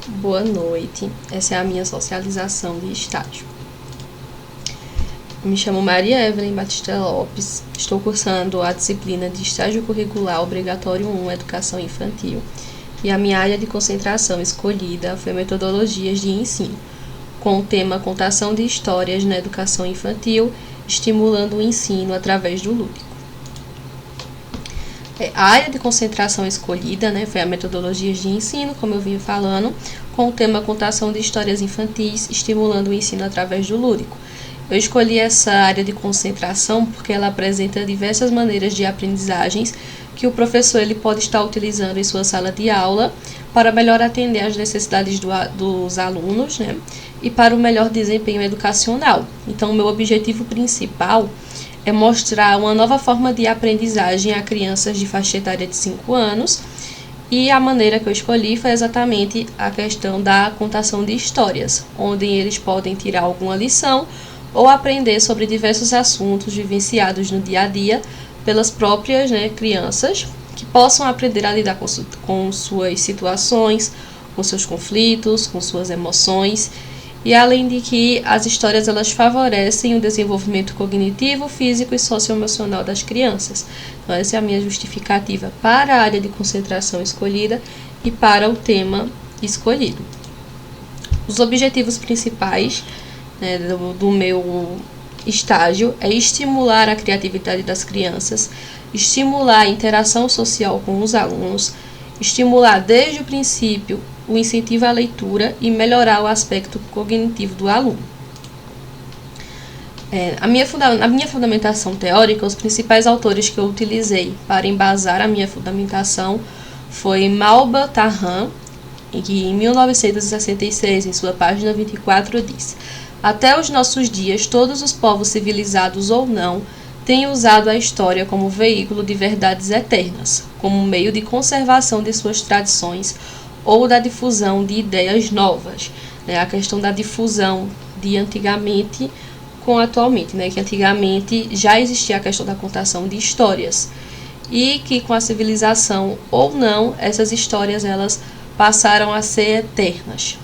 Boa noite, essa é a minha socialização de estágio. Me chamo Maria Evelyn Batista Lopes, estou cursando a disciplina de Estágio Curricular Obrigatório 1, Educação Infantil, e a minha área de concentração escolhida foi Metodologias de Ensino, com o tema Contação de Histórias na Educação Infantil, estimulando o ensino através do lúdico. A área de concentração escolhida foi a Metodologias de Ensino, como eu vinha falando, com o tema Contação de Histórias Infantis, estimulando o ensino através do lúdico. Eu escolhi essa área de concentração porque ela apresenta diversas maneiras de aprendizagens que o professor ele pode estar utilizando em sua sala de aula para melhor atender às necessidades dos alunos, e para o melhor desempenho educacional. Então, o meu objetivo principal é mostrar uma nova forma de aprendizagem a crianças de faixa etária de 5 anos, e a maneira que eu escolhi foi exatamente a questão da contação de histórias, onde eles podem tirar alguma lição ou aprender sobre diversos assuntos vivenciados no dia a dia pelas próprias crianças, que possam aprender a lidar com suas situações, com seus conflitos, com suas emoções. E além de que as histórias elas favorecem o desenvolvimento cognitivo, físico e socioemocional das crianças. Então essa é a minha justificativa para a área de concentração escolhida e para o tema escolhido. Os objetivos principais do meu estágio é estimular a criatividade das crianças, estimular a interação social com os alunos, estimular desde o princípio o incentivo à leitura e melhorar o aspecto cognitivo do aluno. Na minha fundamentação teórica, os principais autores que eu utilizei para embasar a minha fundamentação foi Malba Tahan, que em 1966, em sua página 24, diz: até os nossos dias, todos os povos civilizados ou não têm usado a história como veículo de verdades eternas, como meio de conservação de suas tradições ou da difusão de ideias novas. A questão da difusão de antigamente com atualmente, que antigamente já existia a questão da contação de histórias e que com a civilização ou não, essas histórias elas passaram a ser eternas.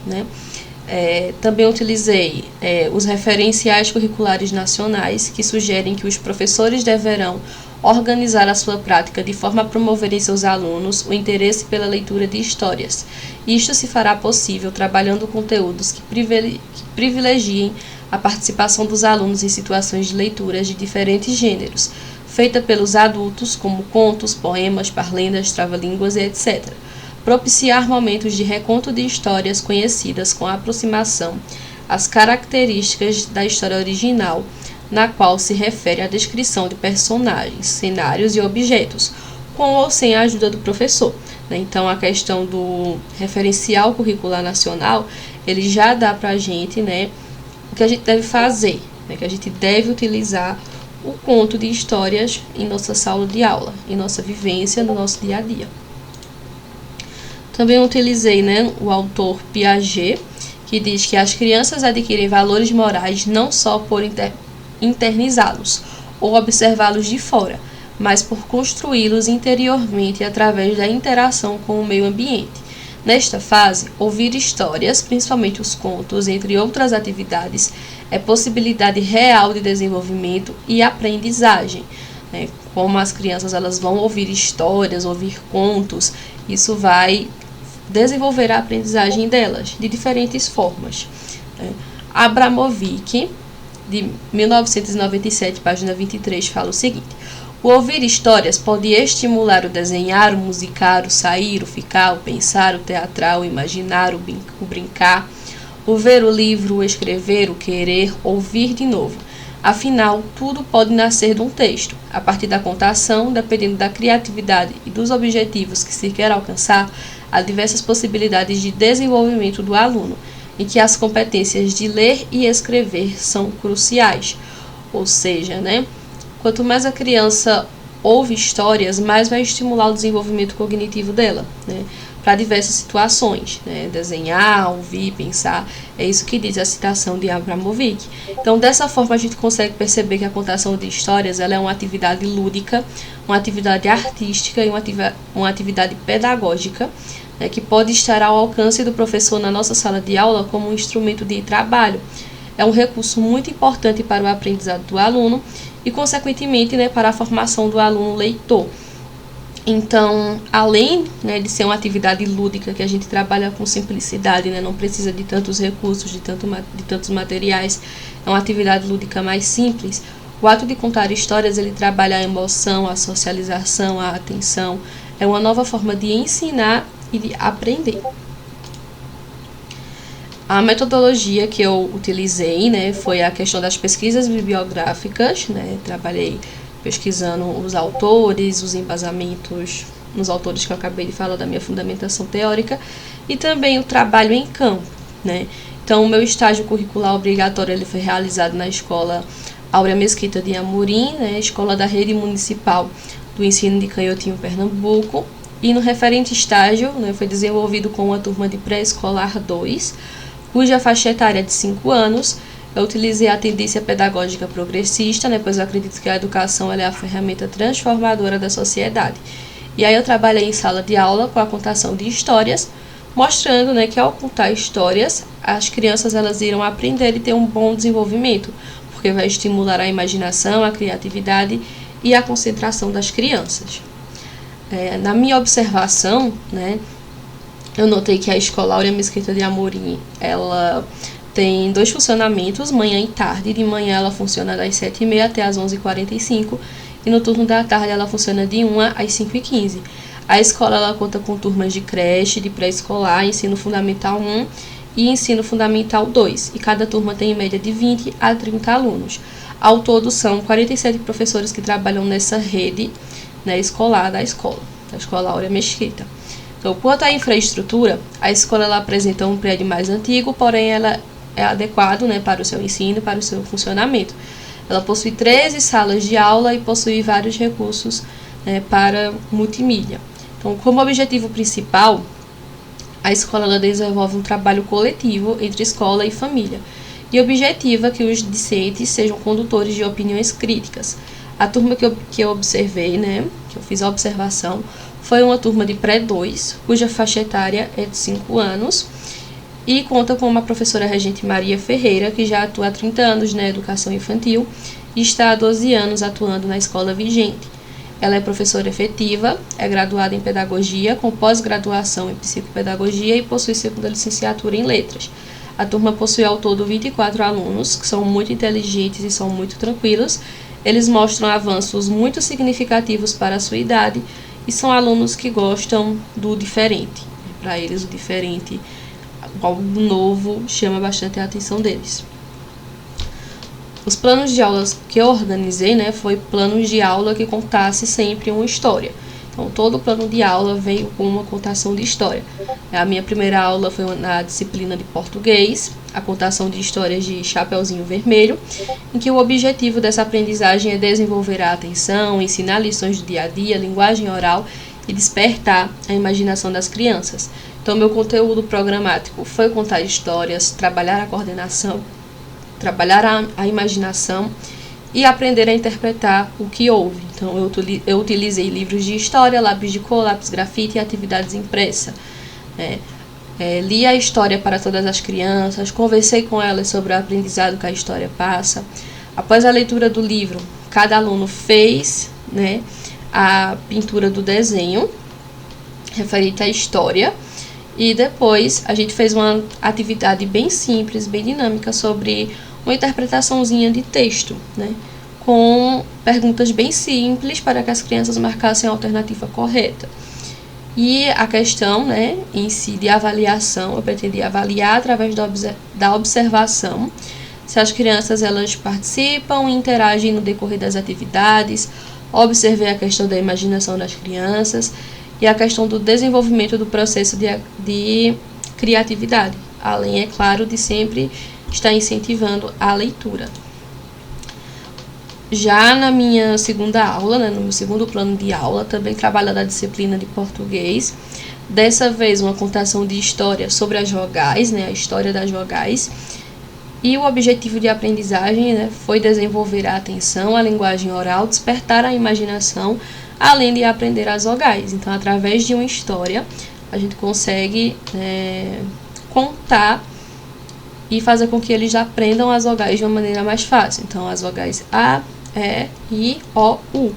Também utilizei os referenciais curriculares nacionais, que sugerem que os professores deverão organizar a sua prática de forma a promover em seus alunos o interesse pela leitura de histórias. Isto se fará possível trabalhando conteúdos que privilegiem a participação dos alunos em situações de leituras de diferentes gêneros, feita pelos adultos, como contos, poemas, parlendas, trava-línguas e etc. Propiciar momentos de reconto de histórias conhecidas com aproximação às características da história original, na qual se refere à descrição de personagens, cenários e objetos, com ou sem a ajuda do professor. Então, a questão do referencial curricular nacional, ele já dá para a gente o que a gente deve fazer, que a gente deve utilizar o conto de histórias em nossa sala de aula, em nossa vivência, no nosso dia a dia. Também utilizei o autor Piaget, que diz que as crianças adquirem valores morais não só por internizá-los ou observá-los de fora, mas por construí-los interiormente através da interação com o meio ambiente. Nesta fase, ouvir histórias, principalmente os contos, entre outras atividades, é possibilidade real de desenvolvimento e aprendizagem. Como as crianças elas vão ouvir histórias, ouvir contos, isso vai desenvolver a aprendizagem delas de diferentes formas. Abramovic, de 1997, página 23, fala o seguinte: o ouvir histórias pode estimular o desenhar, o musicar, o sair, o ficar, o pensar, o teatrar, o imaginar, o brincar, o ver o livro, o escrever, o querer, ouvir de novo. Afinal, tudo pode nascer de um texto. A partir da contação, dependendo da criatividade e dos objetivos que se quer alcançar, há diversas possibilidades de desenvolvimento do aluno, em que as competências de ler e escrever são cruciais. Ou seja, quanto mais a criança ouve histórias, mais vai estimular o desenvolvimento cognitivo dela, para diversas situações, desenhar, ouvir, pensar. É isso que diz a citação de Abramovic. Então, dessa forma, a gente consegue perceber que a contação de histórias ela é uma atividade lúdica, uma atividade artística e uma atividade pedagógica, que pode estar ao alcance do professor na nossa sala de aula como um instrumento de trabalho. É um recurso muito importante para o aprendizado do aluno e, consequentemente, para a formação do aluno leitor. Então, além de ser uma atividade lúdica, que a gente trabalha com simplicidade, não precisa de tantos recursos, de tantos materiais, é uma atividade lúdica mais simples. O ato de contar histórias, ele trabalha a emoção, a socialização, a atenção. É uma nova forma de ensinar e de aprender. A metodologia que eu utilizei, foi a questão das pesquisas bibliográficas, trabalhei pesquisando os autores, os embasamentos nos autores que eu acabei de falar da minha fundamentação teórica, e também o trabalho em campo, Então, o meu estágio curricular obrigatório ele foi realizado na Escola Áurea Mesquita de Amorim, escola da rede municipal do ensino de Canhotinho, Pernambuco, e no referente estágio foi desenvolvido com uma turma de pré-escolar 2, cuja faixa etária é de 5 anos. Eu utilizei a tendência pedagógica progressista, pois eu acredito que a educação ela é a ferramenta transformadora da sociedade. E aí eu trabalhei em sala de aula com a contação de histórias, mostrando que ao contar histórias, as crianças elas irão aprender e ter um bom desenvolvimento, porque vai estimular a imaginação, a criatividade e a concentração das crianças. Na minha observação, eu notei que a Escola Áurea Mesquita de Amorim, ela tem 2 funcionamentos, manhã e tarde. De manhã ela funciona das 7h30 até as 11h45 e no turno da tarde ela funciona de 1 às 5h15. A escola ela conta com turmas de creche, de pré-escolar, ensino fundamental 1 e ensino fundamental 2, e cada turma tem em média de 20 a 30 alunos. Ao todo são 47 professores que trabalham nessa rede escolar da Escola Áurea Mesquita. Então, quanto à infraestrutura, a escola ela apresenta um prédio mais antigo, porém ela é adequado para o seu ensino, para o seu funcionamento. Ela possui 13 salas de aula e possui vários recursos para multimídia. Então, como objetivo principal, a escola ela desenvolve um trabalho coletivo entre escola e família e objetiva que os discentes sejam condutores de opiniões críticas. A turma que eu observei, que eu fiz a observação, foi uma turma de pré-2, cuja faixa etária é de 5 anos, e conta com uma professora regente Maria Ferreira, que já atua há 30 anos na educação infantil e está há 12 anos atuando na escola vigente. Ela é professora efetiva, é graduada em pedagogia, com pós-graduação em psicopedagogia e possui segunda licenciatura em letras. A turma possui ao todo 24 alunos, que são muito inteligentes e são muito tranquilos. Eles mostram avanços muito significativos para a sua idade e são alunos que gostam do diferente. Para eles, o diferente, algo novo, chama bastante a atenção deles. Os planos de aulas que eu organizei, foi planos de aula que contasse sempre uma história. Então, todo o plano de aula veio com uma contação de história. A minha primeira aula foi na disciplina de português, a contação de histórias de Chapeuzinho Vermelho, em que o objetivo dessa aprendizagem é desenvolver a atenção, ensinar lições do dia a dia, linguagem oral e despertar a imaginação das crianças. Então, meu conteúdo programático foi contar histórias, trabalhar a coordenação, trabalhar a imaginação e aprender a interpretar o que houve. Então, eu utilizei livros de história, lápis de cor, lápis grafite e atividades impressas. Li a história para todas as crianças, conversei com elas sobre o aprendizado que a história passa. Após a leitura do livro, cada aluno fez a pintura do desenho referente à história. E depois a gente fez uma atividade bem simples, bem dinâmica, sobre uma interpretaçãozinha de texto, com perguntas bem simples para que as crianças marcassem a alternativa correta. E a questão em si de avaliação, eu pretendi avaliar através da observação se as crianças elas participam e interagem no decorrer das atividades. Observei a questão da imaginação das crianças e a questão do desenvolvimento do processo de criatividade, além, é claro, de sempre estar incentivando a leitura. Já na minha segunda aula, no meu segundo plano de aula, também trabalho da disciplina de português, dessa vez uma contação de história sobre as vogais, a história das vogais, e o objetivo de aprendizagem foi desenvolver a atenção, a linguagem oral, despertar a imaginação, além de aprender as vogais. Então, através de uma história, a gente consegue contar e fazer com que eles aprendam as vogais de uma maneira mais fácil. Então, as vogais A, E, I, O, U.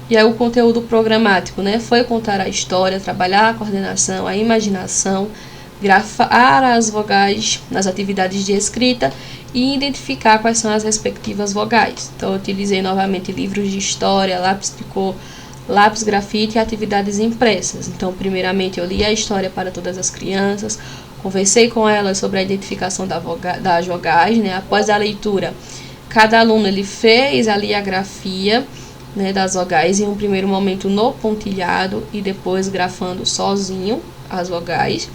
E aí o conteúdo programático, né, foi contar a história, trabalhar a coordenação, a imaginação, grafar as vogais nas atividades de escrita e identificar quais são as respectivas vogais. Então, eu utilizei novamente livros de história, lápis de cor, lápis grafite e atividades impressas. Então, primeiramente, eu li a história para todas as crianças, conversei com elas sobre a identificação das vogais, né. Após a leitura, cada aluno ele fez ali a grafia, né, das vogais em um primeiro momento no pontilhado e depois grafando sozinho as vogais.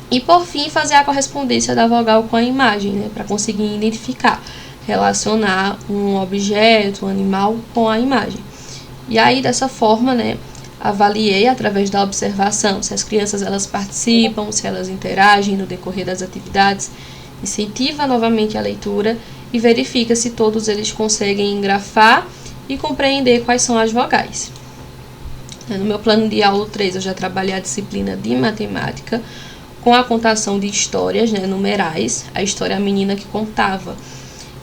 E por fim, fazer a correspondência da vogal com a imagem, né, para conseguir identificar, relacionar um objeto, um animal com a imagem. E aí, dessa forma, né, avaliei através da observação se as crianças elas participam, se elas interagem no decorrer das atividades, incentiva novamente a leitura e verifica se todos eles conseguem grafar e compreender quais são as vogais. No meu plano de aula 3, eu já trabalhei a disciplina de matemática com a contação de histórias, né, numerais, a história a menina que contava.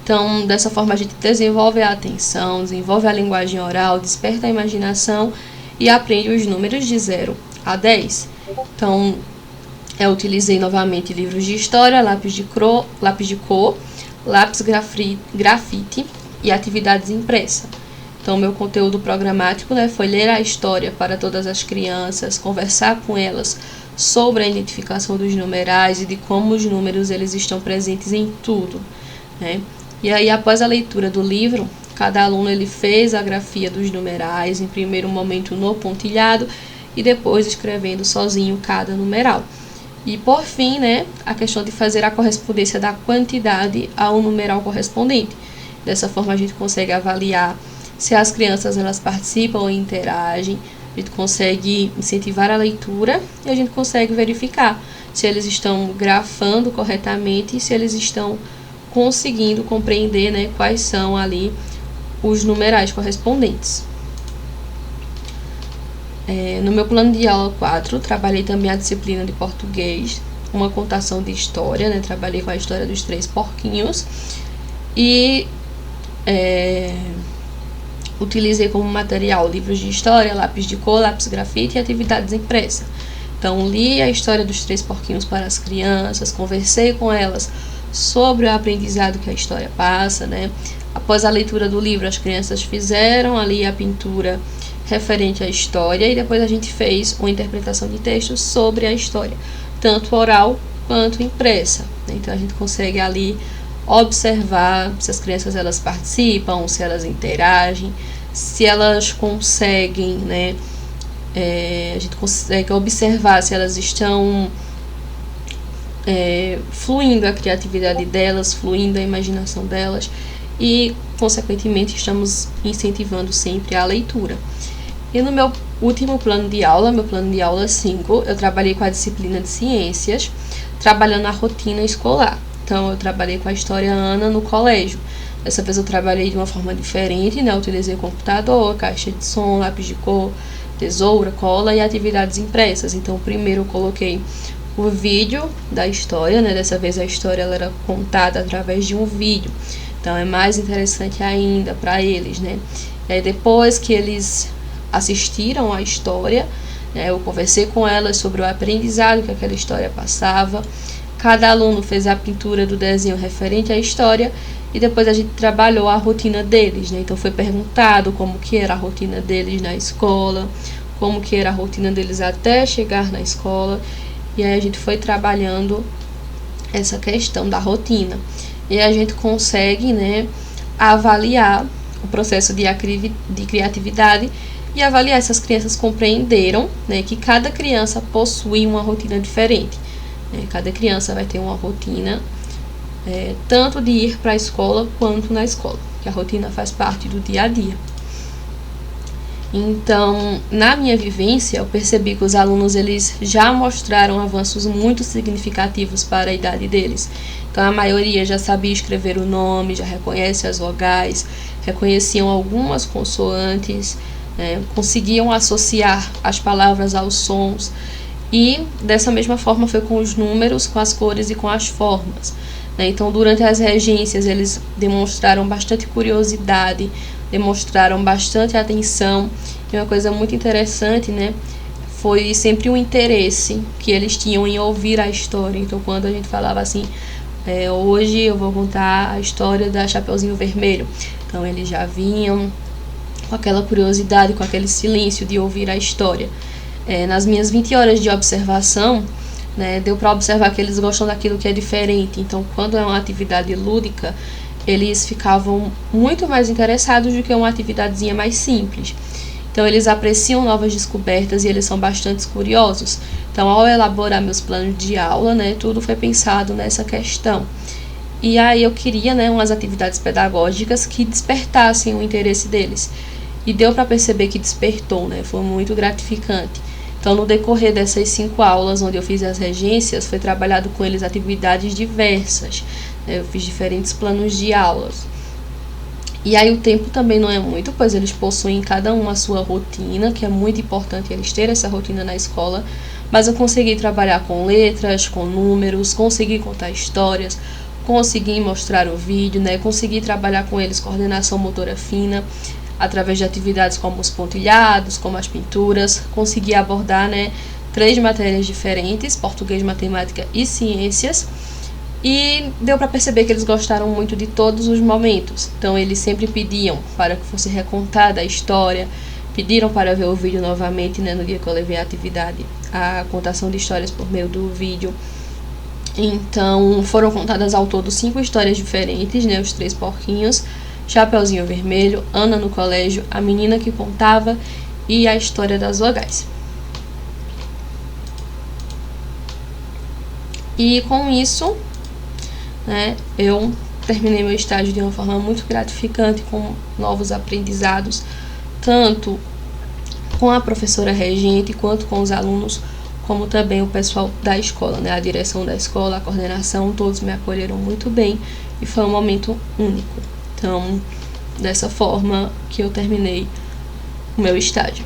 Então, dessa forma, a gente desenvolve a atenção, desenvolve a linguagem oral, desperta a imaginação e aprende os números de 0 a 10. Então, eu utilizei novamente livros de história, lápis de cor, lápis grafite e atividades impressas. Então, meu conteúdo programático, né, foi ler a história para todas as crianças, conversar com elas sobre a identificação dos numerais e de como os números eles estão presentes em tudo, né? E aí, após a leitura do livro, cada aluno ele fez a grafia dos numerais, em primeiro momento no pontilhado e depois escrevendo sozinho cada numeral. E por fim, né, a questão de fazer a correspondência da quantidade ao numeral correspondente. Dessa forma, a gente consegue avaliar se as crianças elas participam ou interagem, a gente consegue incentivar a leitura e a gente consegue verificar se eles estão grafando corretamente e se eles estão conseguindo compreender, né, quais são ali os numerais correspondentes. No meu plano de aula 4, trabalhei também a disciplina de português, uma contação de história, né, trabalhei com a história dos 3 porquinhos e utilizei como material livros de história, lápis de cor, lápis grafite e atividades impressas. Então, li a história dos 3 porquinhos para as crianças, conversei com elas sobre o aprendizado que a história passa, né? Após a leitura do livro, as crianças fizeram ali a pintura referente à história e depois a gente fez uma interpretação de texto sobre a história, tanto oral quanto impressa. Então, a gente consegue ali observar se as crianças elas participam, se elas interagem, se elas conseguem, né? A gente consegue observar se elas estão fluindo a criatividade delas, fluindo a imaginação delas e, consequentemente, estamos incentivando sempre a leitura. E no meu último plano de aula, meu plano de aula 5, eu trabalhei com a disciplina de ciências, trabalhando a rotina escolar. Então, eu trabalhei com a história Ana no colégio. Dessa vez eu trabalhei de uma forma diferente, né? Eu utilizei computador, caixa de som, lápis de cor, tesoura, cola e atividades impressas. Então, primeiro eu coloquei o vídeo da história, né? Dessa vez a história ela era contada através de um vídeo. Então, é mais interessante ainda para eles, né? E aí, depois que eles assistiram à história, né, eu conversei com elas sobre o aprendizado que aquela história passava. Cada aluno fez a pintura do desenho referente à história e depois a gente trabalhou a rotina deles, né? Então foi perguntado como que era a rotina deles na escola, como que era a rotina deles até chegar na escola, e aí a gente foi trabalhando essa questão da rotina. E a gente consegue, né, avaliar o processo de criatividade e avaliar se as crianças compreenderam, né, que cada criança possui uma rotina diferente. Cada criança vai ter uma rotina, tanto de ir para a escola quanto na escola, que a rotina faz parte do dia a dia. Então, na minha vivência, eu percebi que os alunos eles já mostraram avanços muito significativos para a idade deles. Então, a maioria já sabia escrever o nome, já reconhece as vogais, reconheciam algumas consoantes, conseguiam associar as palavras aos sons. E dessa mesma forma foi com os números, com as cores e com as formas, né? Então, durante as regências, eles demonstraram bastante curiosidade, demonstraram bastante atenção. E uma coisa muito interessante, né, foi sempre o interesse que eles tinham em ouvir a história. Então, quando a gente falava assim, hoje eu vou contar a história da Chapeuzinho Vermelho, então eles já vinham com aquela curiosidade, com aquele silêncio de ouvir a história. Nas minhas 20 horas de observação, né, deu para observar que eles gostam daquilo que é diferente. Então, quando é uma atividade lúdica, eles ficavam muito mais interessados do que uma atividadezinha mais simples. Então, eles apreciam novas descobertas e eles são bastante curiosos. Então, ao elaborar meus planos de aula, né, tudo foi pensado nessa questão. E aí eu queria, né, umas atividades pedagógicas que despertassem o interesse deles. E deu para perceber que despertou, né, foi muito gratificante. Então, no decorrer dessas 5 aulas, onde eu fiz as regências, foi trabalhado com eles atividades diversas, né? Eu fiz diferentes planos de aulas. E aí o tempo também não é muito, pois eles possuem cada um a sua rotina, que é muito importante eles terem essa rotina na escola. Mas eu consegui trabalhar com letras, com números, consegui contar histórias, consegui mostrar o vídeo, né? Consegui trabalhar com eles coordenação motora fina, através de atividades como os pontilhados, como as pinturas. Consegui abordar, né, 3 matérias diferentes, português, matemática e ciências, e deu para perceber que eles gostaram muito de todos os momentos. Então eles sempre pediam para que fosse recontada a história, pediram para ver o vídeo novamente, né, no dia que eu levei a atividade, a contação de histórias por meio do vídeo. Então foram contadas ao todo 5 histórias diferentes, né, os 3 porquinhos, Chapeuzinho Vermelho, Ana no Colégio, A Menina que Contava e A História das Vogais. E com isso, né, eu terminei meu estágio de uma forma muito gratificante, com novos aprendizados, tanto com a professora regente, quanto com os alunos, como também o pessoal da escola, né, a direção da escola, a coordenação, todos me acolheram muito bem e foi um momento único. Então, dessa forma que eu terminei o meu estágio.